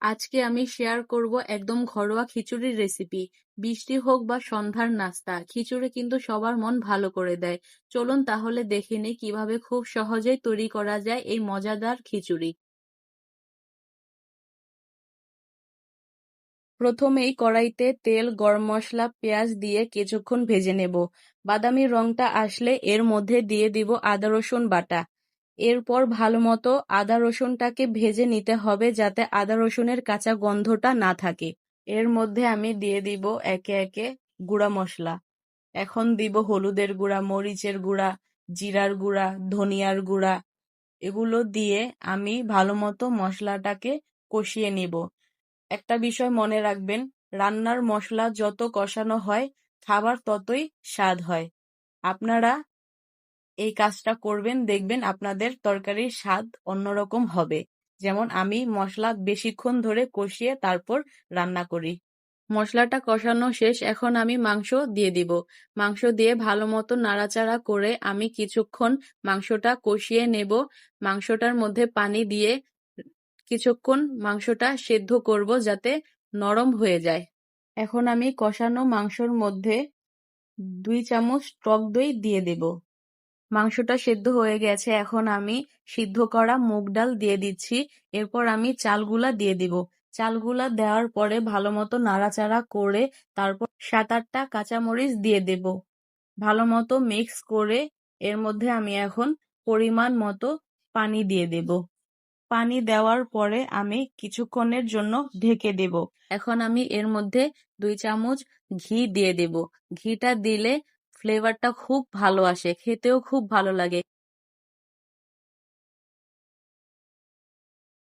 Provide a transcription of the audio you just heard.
আজকে আমি শেয়ার করব একদম ঘরোয়া খিচুড়ির রেসিপি। বৃষ্টি হোক বা সন্ধ্যার নাস্তা, খিচুড়ি কিন্তু সবার মন ভালো করে দেয়। চলুন তাহলে দেখে নিই কিভাবে খুব সহজেই তৈরি করা যায় এই মজাদার খিচুড়ি। প্রথমেই কড়াইতে তেল, গরম মসলা, পেঁয়াজ দিয়ে কিছুক্ষণ ভেজে নেব। বাদামি রংটা আসলে এর মধ্যে দিয়ে দিব আদা রসুন বাটা। এরপর ভালোমতো আদা রসুনটাকে ভেজে নিতে হবে যাতে আদা রসুনের কাঁচা গন্ধটা না থাকে। এর মধ্যে আমি দিয়ে দিব একে একে গুঁড়া মশলা। এখন দিব হলুদের গুঁড়া, মরিচের গুঁড়া, জিরার গুঁড়া, ধনিয়ার গুঁড়া। এগুলো দিয়ে আমি ভালোমতো মশলাটাকে কষিয়ে নিব। একটা বিষয় মনে রাখবেন, রান্নার মশলা যত কষানো হয় খাবার ততই স্বাদ হয়। আপনারা এই কাজটা করবেন, দেখবেন আপনাদের তরকারির স্বাদ অন্যরকম হবে। যেমন আমি মশলা বেশিক্ষণ ধরে কষিয়ে তারপর রান্না করি। মশলাটা কষানো শেষ, এখন আমি মাংস দিয়ে দিব। মাংস দিয়ে ভালো মতো নাড়াচাড়া করে আমি কিছুক্ষণ মাংসটা কষিয়ে নেব। মাংসটার মধ্যে পানি দিয়ে কিছুক্ষণ মাংসটা সেদ্ধ করব যাতে নরম হয়ে যায়। এখন আমি কষানো মাংসর মধ্যে 2 চামচ টক দই দিয়ে দেব। মাংসটা সেদ্ধ হয়ে গেছে, এখন আমি সিদ্ধ করা মুগ ডাল দিয়ে দিচ্ছি। এরপর আমি চালগুলা দিয়ে দিব। চালগুলা দেওয়ার পরে ভালো মতো নাড়াচাড়া করে তারপর 7-8টা কাঁচামরিচ দিয়ে দেব। ভালো মতো মিক্স করে এর মধ্যে আমি এখন পরিমাণ মতো পানি দিয়ে দেব। পানি দেওয়ার পরে আমি কিছুক্ষণের জন্য ঢেকে দেব। এখন আমি এর মধ্যে 2 চামচ ঘি দিয়ে দেব। ঘিটা দিলে ফ্লেভারটা খুব ভালো আসে, খেতেও খুব ভালো লাগে।